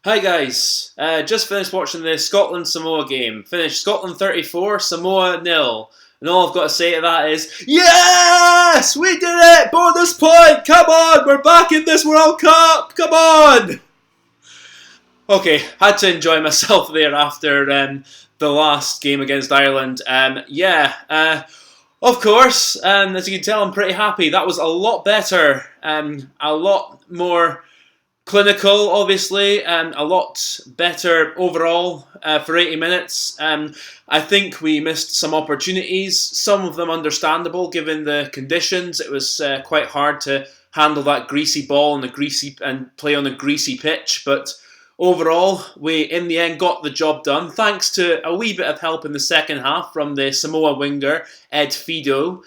Hi guys, just finished watching the Scotland-Samoa game. Finished Scotland 34, Samoa 0. And all I've got to say to that is, yes! We did it! Bonus point! Come on! We're back in this World Cup! Come on! Okay, had to enjoy myself there after the last game against Ireland. Of course, as you can tell, I'm pretty happy. That was a lot better, a lot more clinical, obviously, and a lot better overall for 80 minutes. I think we missed some opportunities, some of them understandable given the conditions. It was quite hard to handle that greasy ball and play on a greasy pitch, but overall, we in the end got the job done thanks to a wee bit of help in the second half from the Samoa winger, Ed Fido.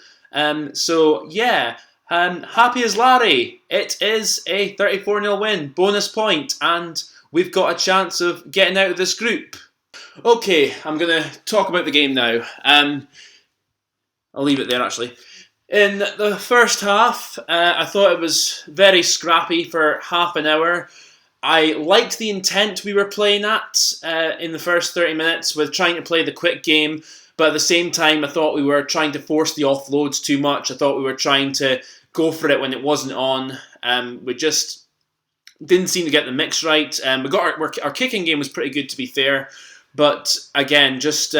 Happy as Larry. It is a 34-0 win, bonus point, and we've got a chance of getting out of this group. Okay, I'm going to talk about the game now. I'll leave it there, actually. In the first half, I thought it was very scrappy for half an hour. I liked the intent we were playing at in the first 30 minutes with trying to play the quick game, but at the same time, I thought we were trying to force the offloads too much. I thought we were trying to go for it when it wasn't on. We just didn't seem to get the mix right. We got our kicking game was pretty good, to be fair, but again, just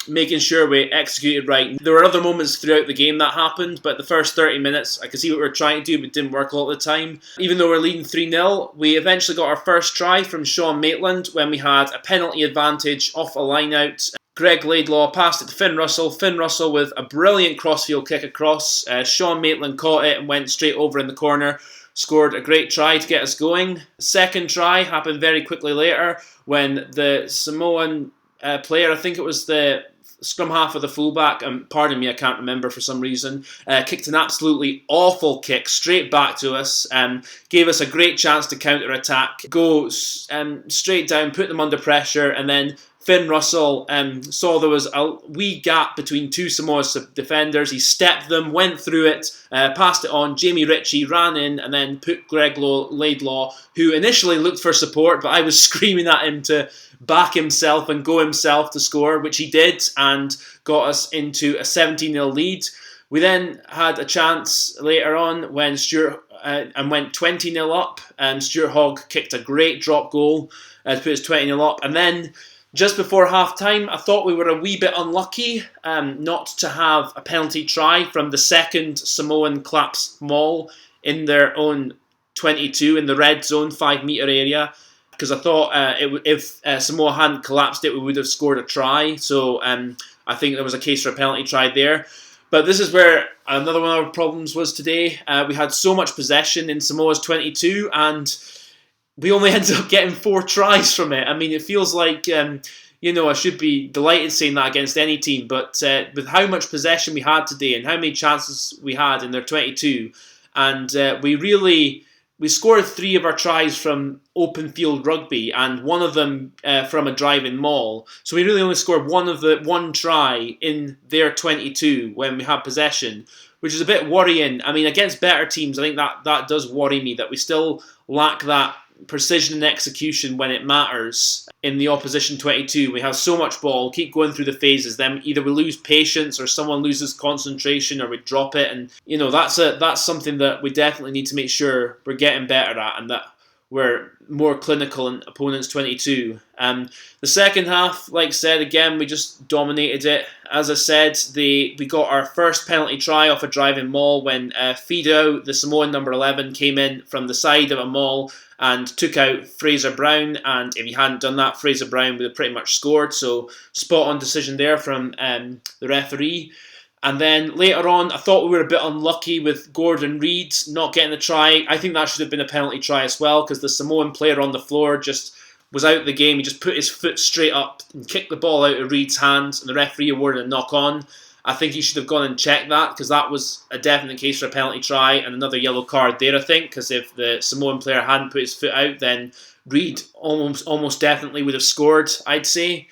making sure we executed right. There were other moments throughout the game that happened, but the first 30 minutes, I could see what we were trying to do, but it didn't work a lot of the time. Even though we're leading 3-0, we eventually got our first try from Sean Maitland when we had a penalty advantage off a line-out. Greg Laidlaw passed it to Finn Russell. Finn Russell with a brilliant crossfield kick across. Sean Maitland caught it and went straight over in the corner. Scored a great try to get us going. Second try happened very quickly later when the Samoan player, I think it was the scrum half of the fullback, pardon me, I can't remember for some reason, kicked an absolutely awful kick straight back to us, gave us a great chance to counter-attack, go straight down, put them under pressure, and then Finn Russell saw there was a wee gap between two Samoa defenders. He stepped them, went through it, passed it on. Jamie Ritchie ran in and then put Greg Laidlaw, who initially looked for support, but I was screaming at him to back himself and go himself to score, which he did and got us into a 17-0 lead. We then had a chance later on when Stuart and went 20-0 up, and Stuart Hogg kicked a great drop goal to put us 20-0 up, and then just before half-time, I thought we were a wee bit unlucky not to have a penalty try from the second Samoan collapse maul in their own 22 in the red zone 5-metre area, because I thought if Samoa hadn't collapsed it, we would have scored a try. So I think there was a case for a penalty try there. But this is where another one of our problems was today. We had so much possession in Samoa's 22 and we only ended up getting 4 tries from it. I mean, it feels like, I should be delighted saying that against any team, but with how much possession we had today and how many chances we had in their 22, and we scored 3 of our tries from open field rugby and one of them from a driving maul. So we really only scored one try in their 22 when we had possession, which is a bit worrying. I mean, against better teams, I think that does worry me, that we still lack that precision and execution when it matters in the opposition 22. We have so much ball, keep going through the phases, then either we lose patience or someone loses concentration or we drop it, and that's something that we definitely need to make sure we're getting better at, and that we're more clinical in opponents 22. The second half, like I said, again, we just dominated it. As I said, we got our first penalty try off a driving maul when Fido, the Samoan number 11, came in from the side of a maul and took out Fraser Brown, and if he hadn't done that, Fraser Brown would have pretty much scored, so spot on decision there from the referee. And then later on, I thought we were a bit unlucky with Gordon Reid not getting a try. I think that should have been a penalty try as well, because the Samoan player on the floor just was out of the game. He just put his foot straight up and kicked the ball out of Reid's hands, and the referee awarded a knock-on. I think he should have gone and checked that, because that was a definite case for a penalty try and another yellow card there, I think, because if the Samoan player hadn't put his foot out, then Reid almost definitely would have scored, I'd say.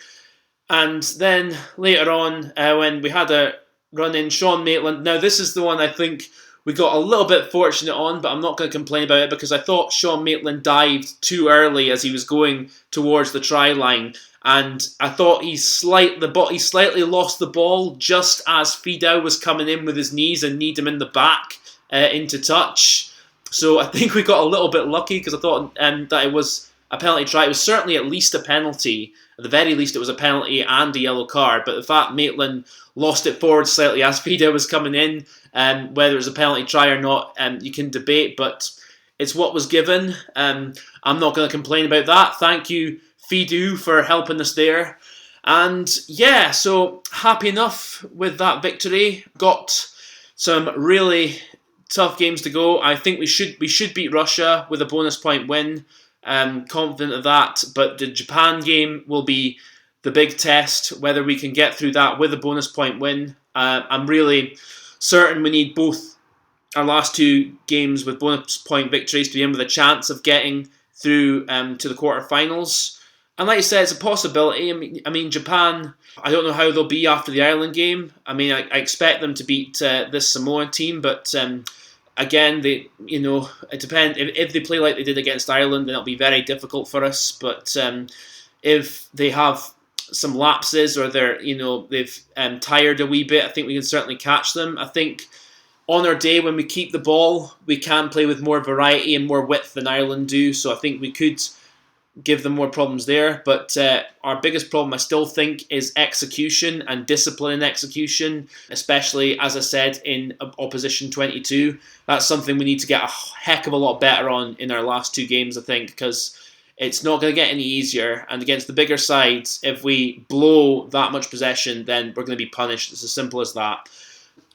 And then later on, when we had a run in, Sean Maitland. Now, this is the one I think we got a little bit fortunate on, but I'm not going to complain about it because I thought Sean Maitland dived too early as he was going towards the try line. And I thought he slightly lost the ball just as Fidel was coming in with his knees and kneed him in the back into touch. So I think we got a little bit lucky because I thought that it was a penalty try. It was certainly at least a penalty. At the very least, it was a penalty and a yellow card. But the fact Maitland lost it forward slightly as Fidel was coming in, whether it was a penalty try or not, you can debate. But it's what was given. I'm not going to complain about that. Thank you, Fidu, for helping us there. And yeah, so happy enough with that victory. Got some really tough games to go. I think we should beat Russia with a bonus point win. Confident of that, but the Japan game will be the big test, whether we can get through that with a bonus point win. I'm really certain we need both our last two games with bonus point victories to be in with a chance of getting through to the quarterfinals. And like I said, it's a possibility. I mean, Japan, I don't know how they'll be after the Ireland game. I mean, I expect them to beat this Samoa team, but again, it depends. If they play like they did against Ireland, then it'll be very difficult for us. But if they have some lapses or they've tired a wee bit, I think we can certainly catch them. I think on our day when we keep the ball, we can play with more variety and more width than Ireland do. So I think we could give them more problems there. But our biggest problem, I still think, is execution and discipline in execution, especially, as I said, in opposition 22. That's something we need to get a heck of a lot better on in our last two games, I think, because it's not going to get any easier. And against the bigger sides, if we blow that much possession, then we're going to be punished. It's as simple as that.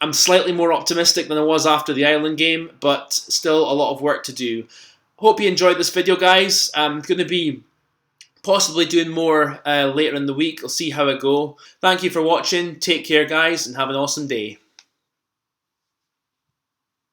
I'm slightly more optimistic than I was after the Ireland game, but still a lot of work to do. Hope you enjoyed this video, guys. I'm going to be possibly doing more later in the week. I'll see how I go. Thank you for watching. Take care, guys, and have an awesome day.